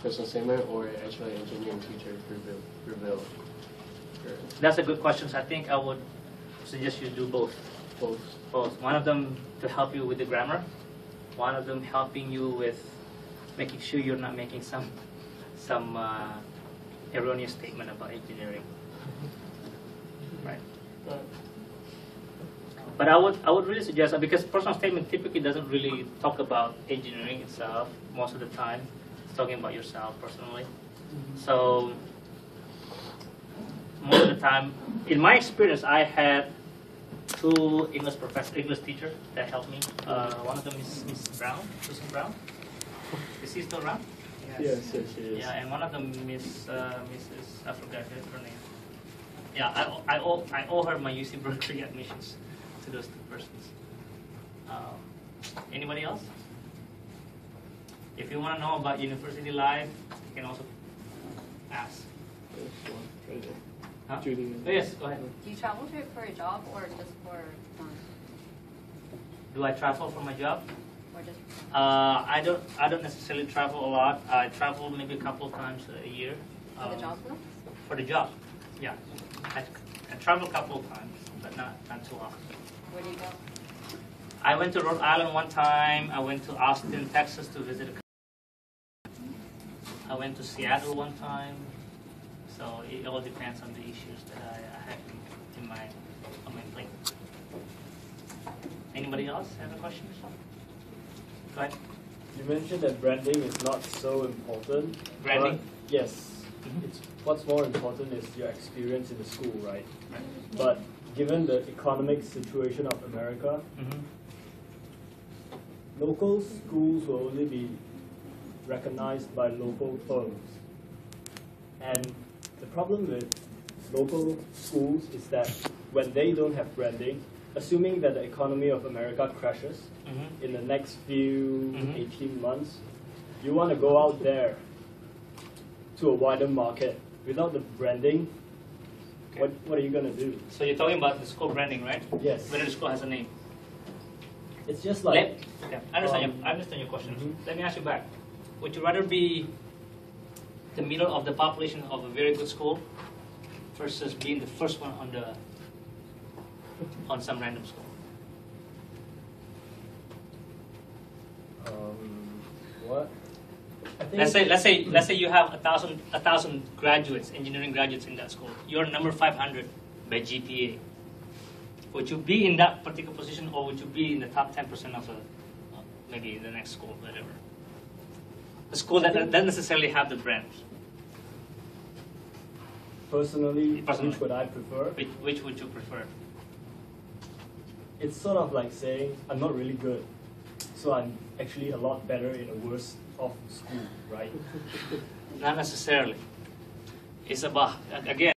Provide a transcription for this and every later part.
personal statement or actually engineering teacher reveal? That's a good question. So I think I would suggest you do both. Both. One of them to help you with the grammar. One of them helping you with making sure you're not making some erroneous statement about engineering. Right. But I would really suggest that, because personal statement typically doesn't really talk about engineering itself most of the time. It's talking about yourself personally. So most of the time, in my experience, I had two English teachers that helped me. One of them is Miss Brown, Susan Brown. Is she still around? Yes, she is. Yeah, and one of them Mrs. I forgot her name. Yeah, I owe her my UC Berkeley admissions to those two persons. Anybody else? If you want to know about university life, you can also ask. Huh? Judy. Oh, yes, go ahead. Do you travel to it for a job or just for fun? Do I travel for my job? Or just I don't necessarily travel a lot. I travel maybe a couple of times a year. for the job though? For the job, yeah. I travel a couple of times, but not too often. Where do you go? I went to Rhode Island one time. I went to Austin, Texas to visit a I went to Seattle one time. So it all depends on the issues that I have on my plate. Anybody else have a question? Go ahead. You mentioned that branding is not so important. Branding? Yes. It's what's more important is your experience in the school, right? But given the economic situation of America, local schools will only be recognized by local firms. And the problem with local schools is that when they don't have branding, assuming that the economy of America crashes in the next few 18 months, you want to go out there to a wider market. Without the branding, what are you going to do? So you're talking about the school branding, right? Yes. Whether the school has a name. It's just like... I understand your question. Let me ask you back. Would you rather be the middle of the population of a very good school versus being the first one on some random school? What? Let's say you have 1,000 graduates, engineering graduates in that school. You're number 500 by GPA. Would you be in that particular position, or would you be in the top 10% of maybe the next school, whatever? The school that doesn't necessarily have the brand. Personally, which would I prefer? Which would you prefer? It's sort of like saying, I'm not really good, so I'm actually a lot better in a worse off school, right? Not necessarily. It's about, again,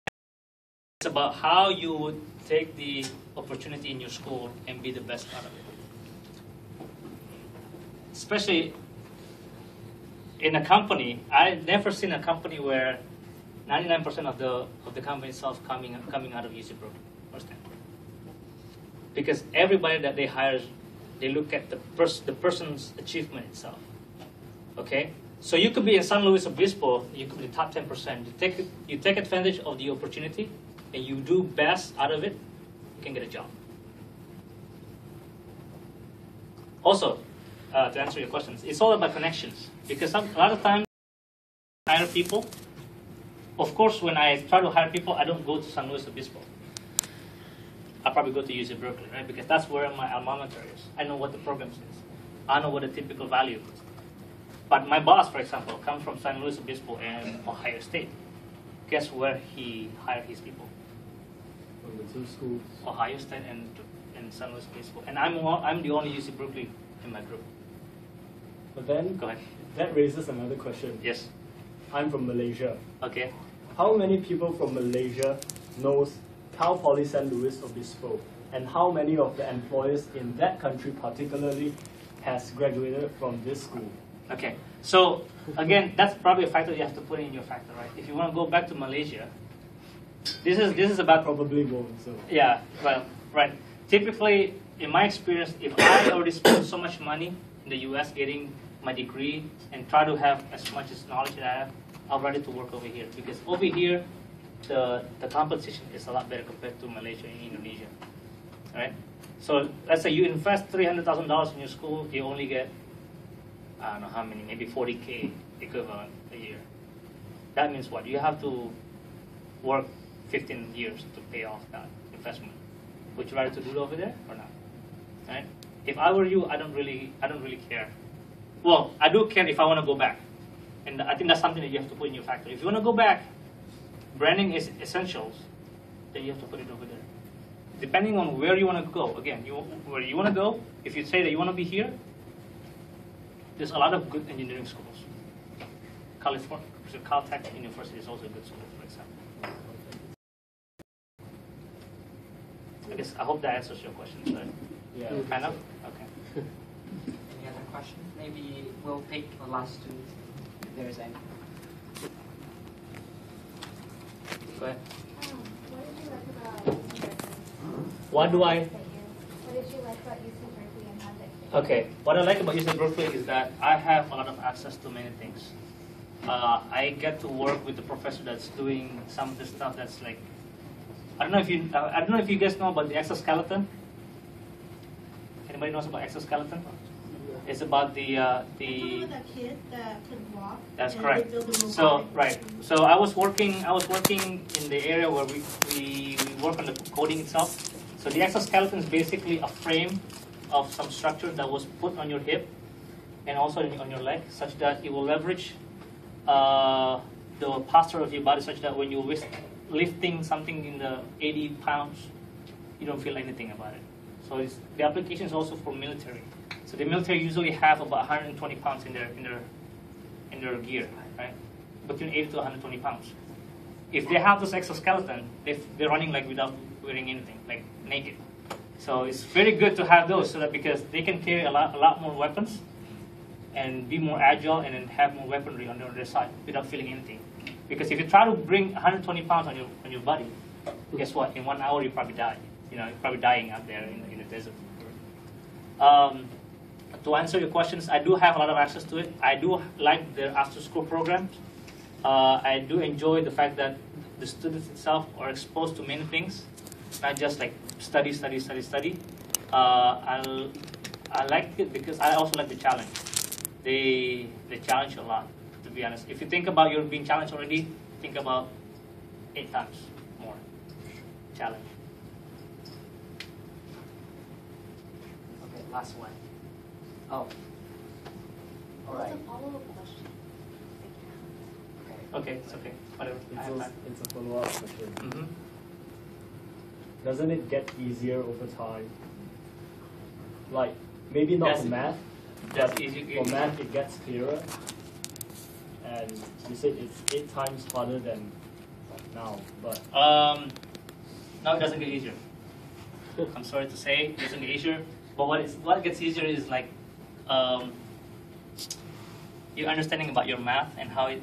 it's about how you would take the opportunity in your school and be the best out of it. Especially in a company, I've never seen a company where 99% of the company itself coming out of UC Berkeley or Stanford. Because everybody that they hire, they look at the person's achievement itself. Okay, so you could be in San Luis Obispo, you could be the top 10%. You take advantage of the opportunity, and you do best out of it, you can get a job. Also, to answer your questions, it's all about connections. Because a lot of times, I hire people. Of course, when I try to hire people, I don't go to San Luis Obispo. I probably go to UC Berkeley, right? Because that's where my alma mater is. I know what the programs is. I know what the typical value is. But my boss, for example, comes from San Luis Obispo and Ohio State. Guess where he hired his people? From the two schools. Ohio State and San Luis Obispo. And I'm the only UC Berkeley in my group. But then, Go ahead. that raises another question. Yes. I'm from Malaysia. Okay. How many people from Malaysia knows Cal Poly San Luis Obispo? And how many of the employers in that country particularly has graduated from this school? Okay, so again, that's probably a factor you have to put in your factor, right? If you want to go back to Malaysia, this is about Probably won't. So yeah, well, right. Typically, in my experience, if I already spent so much money in the U.S. getting my degree and try to have as much as knowledge that I have, I'm ready to work over here. Because over here, the compensation is a lot better compared to Malaysia and Indonesia. All right? So let's say you invest $300,000 in your school, you only get, I don't know how many, maybe 40K equivalent a year. That means what? You have to work 15 years to pay off that investment. Would you rather to do it over there or not? Right? If I were you, I don't really care. Well, I do care if I want to go back, and I think that's something that you have to put in your factor. If you want to go back, branding is essentials. Then you have to put it over there. Depending on where you want to go. Again, where you want to go. If you say that you want to be here, there's a lot of good engineering schools. California, so Caltech University is also a good school, for example. I guess I hope that answers your question. Right? Yeah. Kind of? Okay. Any other questions? Maybe we'll take the last two, if there's any. Go ahead. What did you like about UC Berkeley? What do I? What did you like about UC Berkeley and how did it fit? Okay. What I like about UC Berkeley is that I have a lot of access to many things. I get to work with the professor that's doing some of the stuff that's like, I don't know if you guys know about the exoskeleton. Anybody knows about exoskeleton? It's about the Talking about that kid that could walk. That's and correct. they build a So robotic right. machine. So I was working in the area where we work on the coding itself. So the exoskeleton is basically a frame of some structure that was put on your hip and also on your leg, such that it will leverage the posture of your body, such that when you're lifting something in the 80 pounds, you don't feel anything about it. So the application is also for military. So the military usually have about 120 pounds in their gear, right? Between 80 to 120 pounds. If they have this exoskeleton, they're running like without wearing anything, like naked. So it's very good to have those, so that because they can carry a lot more weapons and be more agile and then have more weaponry on their side without feeling anything. Because if you try to bring 120 pounds on your body, guess what? In 1 hour you probably die. You're probably dying out there in the desert. To answer your questions, I do have a lot of access to it. I do like the after-school programs. I do enjoy the fact that the students itself are exposed to many things, not just like study. I like it because I also like the challenge. They challenge a lot, to be honest. If you think about you're being challenged already, think about 8 times more challenge. Okay, last one. Oh. All right. It's a follow-up question. Okay, it's okay. Whatever. I have time. It's a follow-up question. Mm-hmm. Doesn't it get easier over time? Like, maybe not That's- for math, that's but easy- for math it gets clearer. And you said it's 8 times harder than now, but No, it doesn't get easier. I'm sorry to say, it doesn't get easier. But what gets easier is like your understanding about your math and how it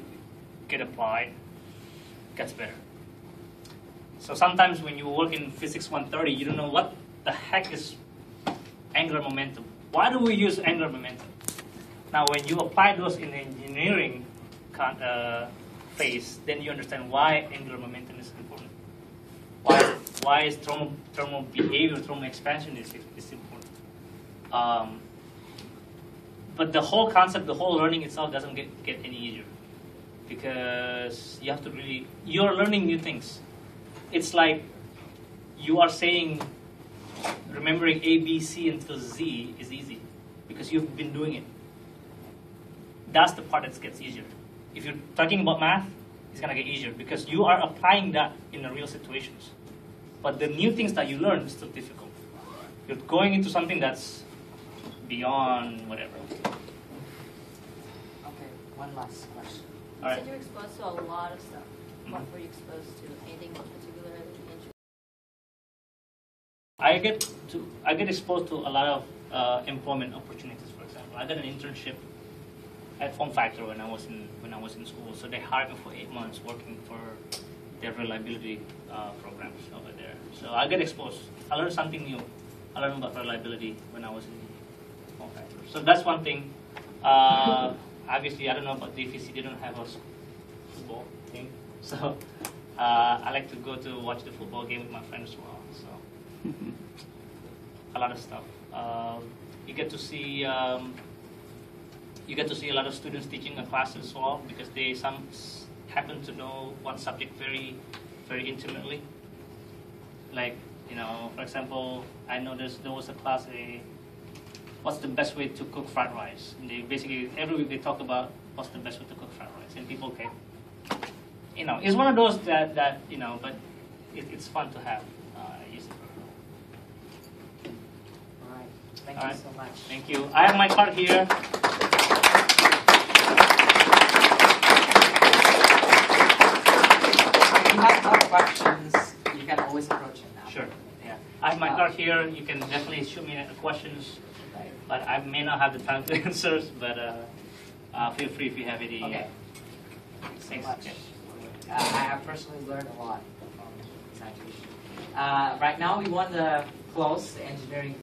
get applied gets better. So sometimes when you work in physics 130, you don't know what the heck is angular momentum. Why do we use angular momentum? Now, when you apply those in the engineering phase, then you understand why angular momentum is important. Why is thermal behavior, thermal expansion is important. But the whole concept, the whole learning itself doesn't get any easier, because you have to you're learning new things. It's like you are saying, remembering A, B, C until Z is easy, because you've been doing it. That's the part that gets easier. If you're talking about math, it's gonna get easier, because you are applying that in the real situations. But the new things that you learn is still difficult. You're going into something that's beyond whatever. Okay, one last question. All right. You said you're exposed to a lot of stuff. What Mhm. were you exposed to? Anything particularly interesting? I get exposed to a lot of employment opportunities. For example, I got an internship at Form Factor when I was in school. So they hired me for 8 months working for their reliability programs over there. So I get exposed. I learned something new. I learned about reliability when I was in Form Factor. So that's one thing Obviously, I don't know about DFC. They don't have a football team, so I like to go to watch the football game with my friends as well. So a lot of stuff. You get to see a lot of students teaching a class as well, because they happen to know one subject very, very intimately. Like, for example, I noticed there was a class, what's the best way to cook fried rice? And they basically, every week they talk about what's the best way to cook fried rice. And people can, it's one of those that but it's fun to have. Use it. All right. Thank All you right. so much. Thank you. I have my card here. If you have more questions, you can always approach him now. Sure. Yeah. I have my card here. You can definitely shoot me questions, Right. but I may not have the time to answer. But feel free if you have any. Okay. Thanks so Thanks. much. Okay. I have personally learned a lot from this activity. Right now, we want to close the engineering